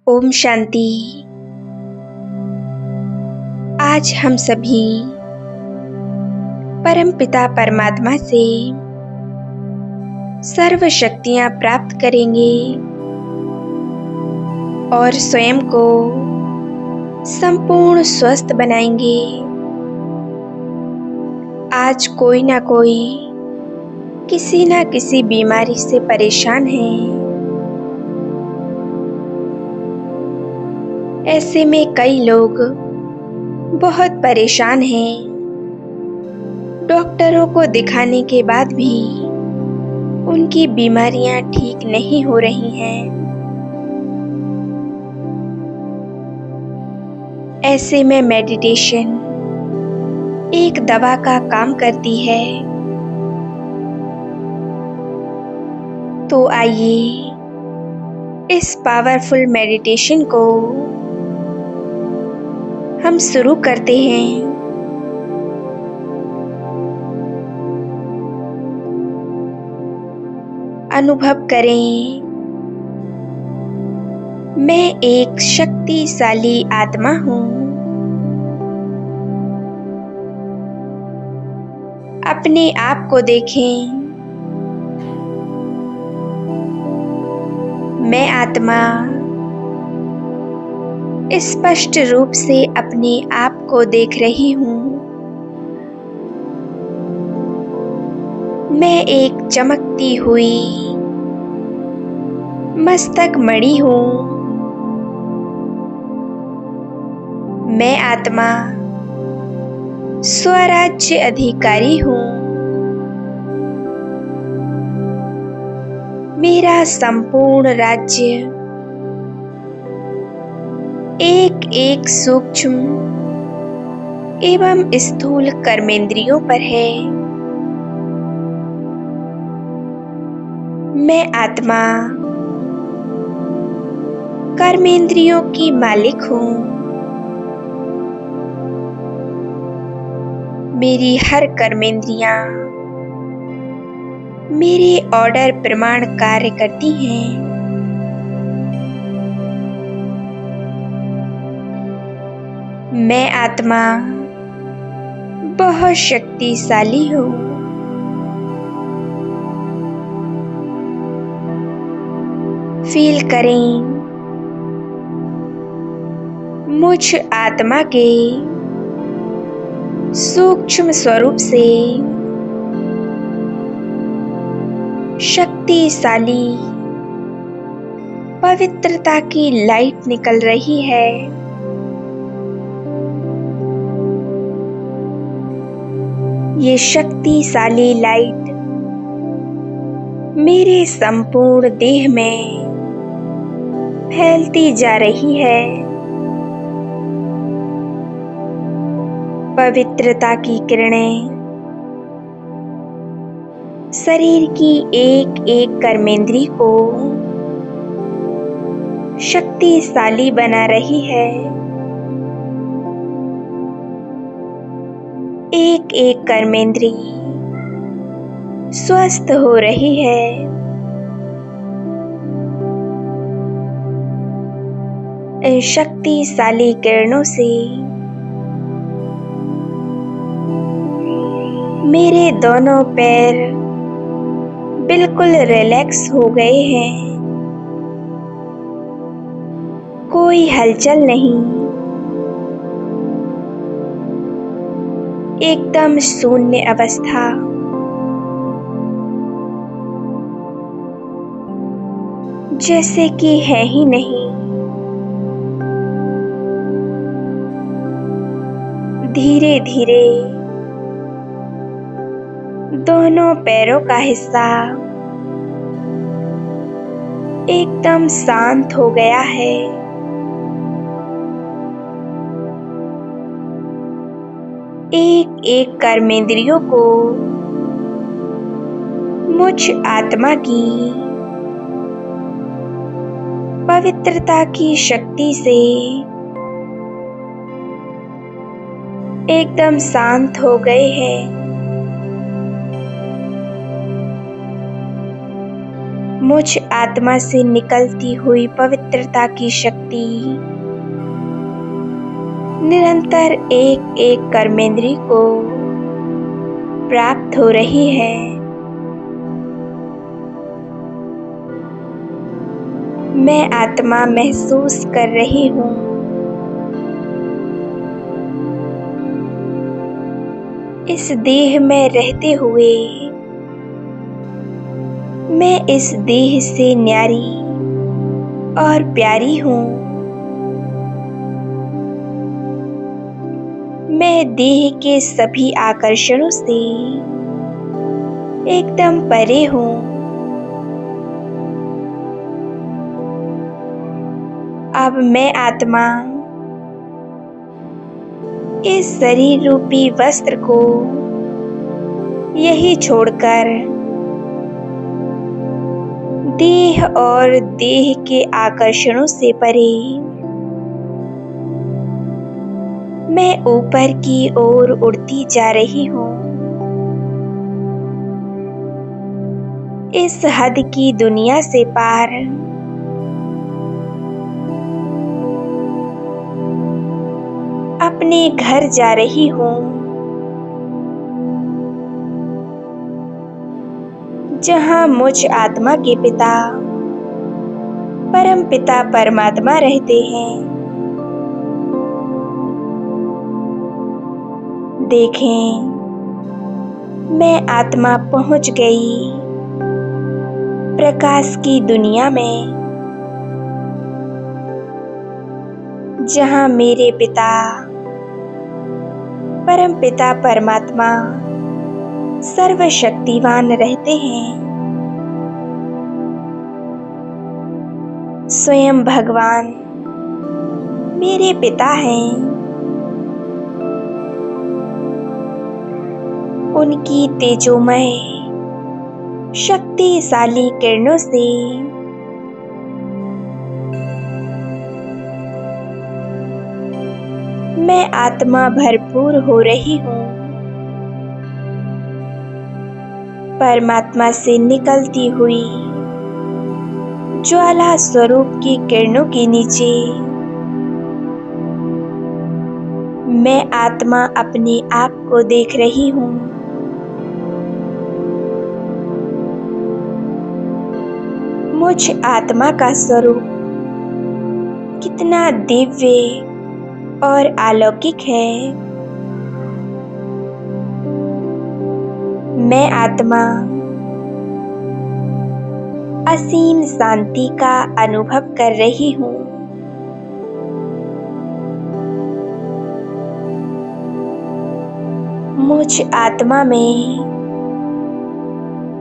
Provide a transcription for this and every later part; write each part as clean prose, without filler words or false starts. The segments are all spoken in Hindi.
ओम शांति। आज हम सभी परमपिता परमात्मा से सर्व शक्तियां प्राप्त करेंगे और स्वयं को संपूर्ण स्वस्थ बनाएंगे। आज कोई ना कोई किसी ना किसी बीमारी से परेशान है। ऐसे में कई लोग बहुत परेशान हैं। डॉक्टरों को दिखाने के बाद भी उनकी बीमारियां ठीक नहीं हो रही हैं। ऐसे में मेडिटेशन एक दवा का काम करती है। तो आइए इस पावरफुल मेडिटेशन को हम शुरू करते हैं। अनुभव करें, मैं एक शक्तिशाली आत्मा हूँ। अपने आप को देखें। मैं आत्मा स्पष्ट रूप से अपने आप को देख रही हूँ। मैं एक चमकती हुई मस्तक मणि हूँ। मैं आत्मा स्वराज्य अधिकारी हूँ। मेरा संपूर्ण राज्य एक एक सूक्ष्म एवं स्थूल कर्मेंद्रियों पर है। मैं आत्मा कर्मेंद्रियों की मालिक हूँ। मेरी हर कर्मेंद्रियां मेरे ऑर्डर प्रमाण कार्य करती हैं। मैं आत्मा बहुत शक्तिशाली हूँ। फील करें, मुझ आत्मा के सूक्ष्म स्वरूप से शक्तिशाली पवित्रता की लाइट निकल रही है। ये शक्तिशाली लाइट मेरे संपूर्ण देह में फैलती जा रही है। पवित्रता की किरणें शरीर की एक एक कर्मेंद्री को शक्तिशाली बना रही है। एक एक कर्मेंद्री स्वस्थ हो रही है। इन शक्तिशाली किरणों से मेरे दोनों पैर बिल्कुल रिलैक्स हो गए हैं। कोई हलचल नहीं, एकदम शून्य अवस्था। जैसे कि है ही नहीं। धीरे धीरे दोनों पैरों का हिस्सा एकदम शांत हो गया है। एक एक कर्मेंद्रियों को मुझ आत्मा की पवित्रता की शक्ति से एकदम शांत हो गए हैं। मुझ आत्मा से निकलती हुई पवित्रता की शक्ति निरंतर एक एक कर्मेंद्रिय को प्राप्त हो रही है। मैं आत्मा महसूस कर रही हूँ इस देह में रहते हुए मैं इस देह से न्यारी और प्यारी हूँ। मैं देह के सभी आकर्षणों से एकदम परे हूँ। अब मैं आत्मा इस शरीर रूपी वस्त्र को यही छोड़कर देह और देह के आकर्षणों से परे मैं ऊपर की ओर उड़ती जा रही हूँ। इस हद की दुनिया से पार अपने घर जा रही हूँ, जहाँ मुझ आत्मा के पिता परम पिता परमात्मा रहते हैं। देखें, मैं आत्मा पहुँच गई प्रकाश की दुनिया में, जहाँ मेरे पिता परम पिता परमात्मा सर्वशक्तिवान रहते हैं। स्वयं भगवान मेरे पिता हैं। उनकी तेजोमय शक्तिशाली किरणों से मैं आत्मा भरपूर हो रही हूँ। परमात्मा से निकलती हुई ज्वाला स्वरूप की किरणों के नीचे मैं आत्मा अपने आप को देख रही हूँ। मुझ आत्मा का स्वरूप कितना दिव्य और अलौकिक है। मैं आत्मा असीम शांति का अनुभव कर रही हूँ। मुझ आत्मा में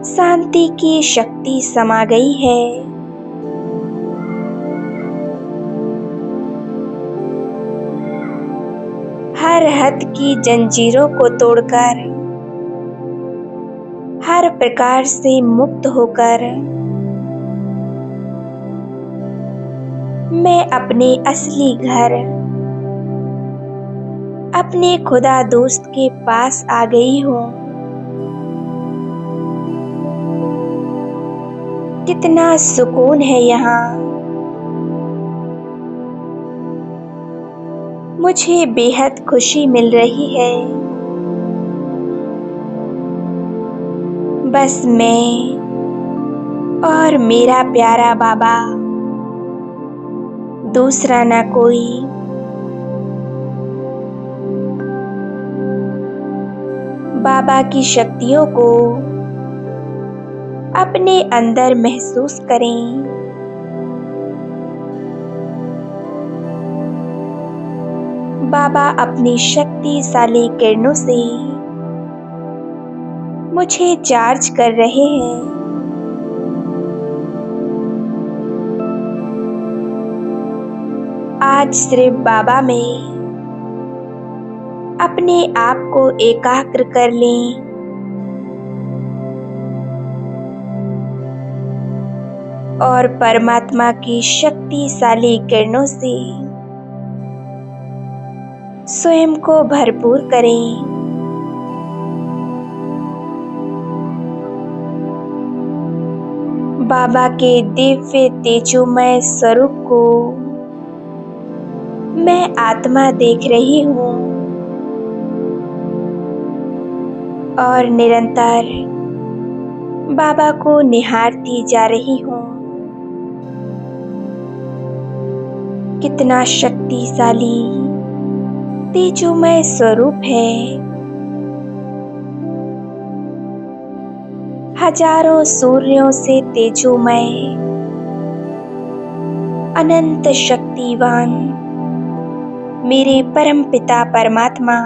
शांति की शक्ति समा गई है। हर हद की जंजीरों को तोड़कर, हर प्रकार से मुक्त होकर मैं अपने असली घर, अपने खुदा दोस्त के पास आ गई हूँ। कितना सुकून है यहाँ। मुझे बेहद खुशी मिल रही है। बस मैं और मेरा प्यारा बाबा, दूसरा ना कोई। बाबा की शक्तियों को अपने अंदर महसूस करें। बाबा अपनी शक्तिशाली किरणों से मुझे चार्ज कर रहे हैं। आज सिर्फ बाबा में अपने आप को एकाग्र कर लें। और परमात्मा की शक्तिशाली किरणों से स्वयं को भरपूर करें। बाबा के दिव्य तेजोमय स्वरूप को मैं आत्मा देख रही हूँ और निरंतर बाबा को निहारती जा रही हूँ। कितना शक्तिशाली तेजोमय स्वरूप है। हजारों सूर्यों से तेजोमय अनंत शक्तिवान मेरे परम पिता परमात्मा,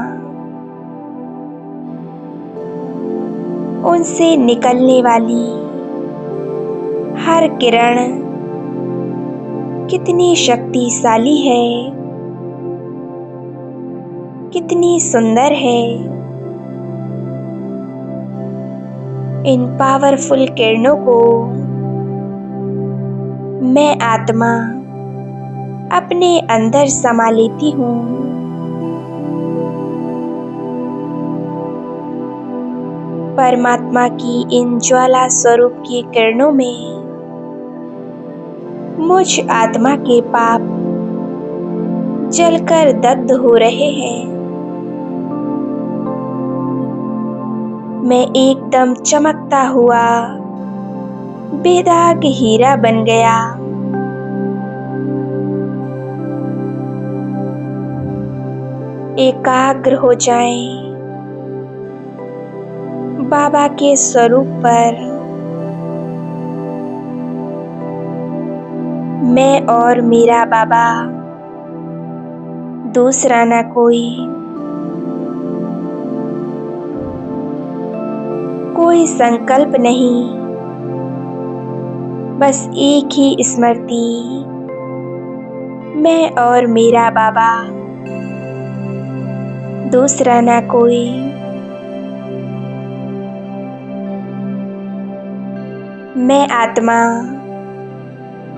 उनसे निकलने वाली हर किरण कितनी शक्तिशाली है, कितनी सुंदर है। इन पावरफुल किरणों को मैं आत्मा अपने अंदर समा लेती हूँ। परमात्मा की इन ज्वाला स्वरूप की किरणों में मुझ आत्मा के पाप जलकर दग्ध हो रहे हैं। मैं एकदम चमकता हुआ बेदाग हीरा बन गया। एकाग्र हो जाएं बाबा के स्वरूप पर। मैं और मेरा बाबा दूसरा ना कोई संकल्प नहीं, बस एक ही स्मृति, मैं और मेरा बाबा, दूसरा ना कोई। मैं आत्मा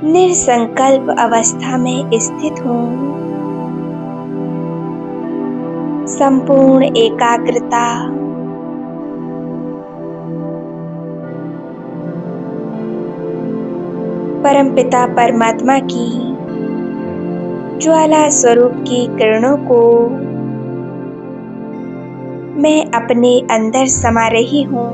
निसंकल्प अवस्था में स्थित हूँ। संपूर्ण एकाग्रता, परमपिता परमात्मा की ज्वाला स्वरूप की किरणों को मैं अपने अंदर समा रही हूँ।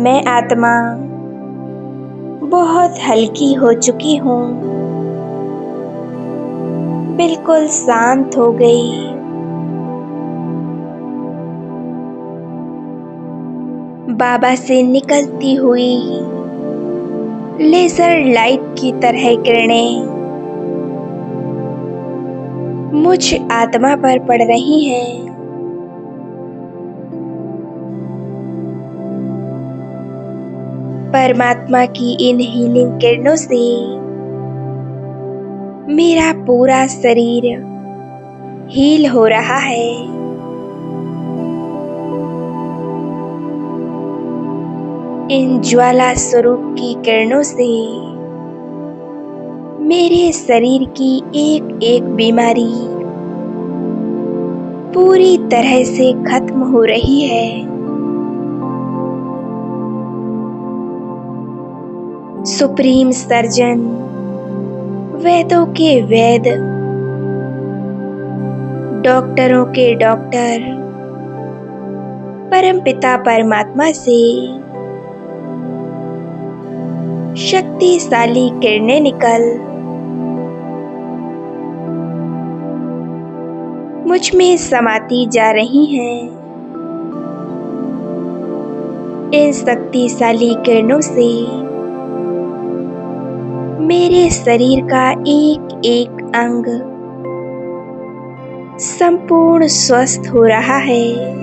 मैं आत्मा बहुत हल्की हो चुकी हूँ, बिल्कुल शांत हो गई। बाबा से निकलती हुई लेजर लाइट की तरह किरणें मुझ आत्मा पर पड़ रही हैं। परमात्मा की इन हीलिंग किरणों से मेरा पूरा शरीर हील हो रहा है। इन ज्वाला स्वरूप की किरणों से मेरे शरीर की एक एक बीमारी पूरी तरह से खत्म हो रही है। सुप्रीम सर्जन, वेदों के वेद, डॉक्टरों के डॉक्टर, परमपिता परमात्मा से शक्तिशाली किरणें निकल मुझ में समाती जा रही हैं। इन शक्तिशाली किरणों से मेरे शरीर का एक एक अंग संपूर्ण स्वस्थ हो रहा है।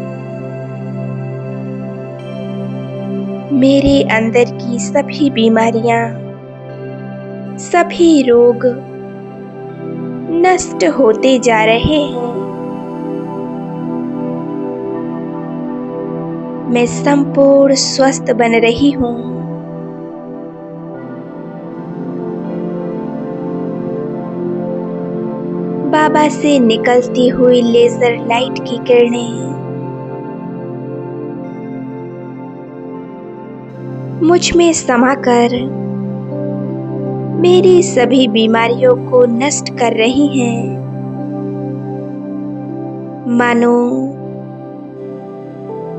मेरे अंदर की सभी बीमारियां, सभी रोग नष्ट होते जा रहे हैं। मैं संपूर्ण स्वस्थ बन रही हूँ। बाबा हवा से निकलती हुई लेजर लाइट की किरणें मुझ में समाकर मेरी सभी बीमारियों को नष्ट कर रही हैं। मानो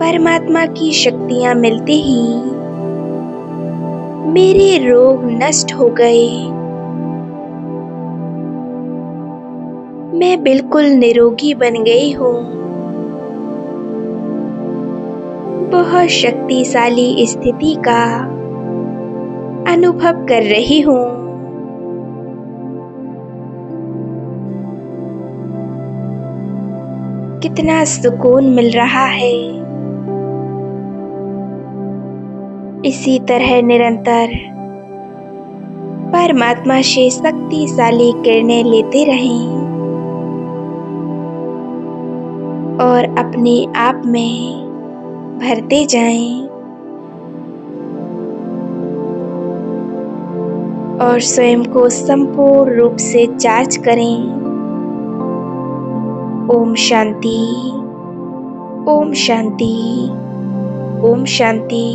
परमात्मा की शक्तियां मिलते ही मेरे रोग नष्ट हो गए। मैं बिल्कुल निरोगी बन गई हूँ। बहुत शक्तिशाली स्थिति का अनुभव कर रही हूँ। कितना सुकून मिल रहा है। इसी तरह निरंतर परमात्मा से शक्तिशाली किरणें लेते रहें और अपने आप में भरते जाएं और स्वयं को संपूर्ण रूप से चार्ज करें। ओम शांति, ओम शांति, ओम शांति।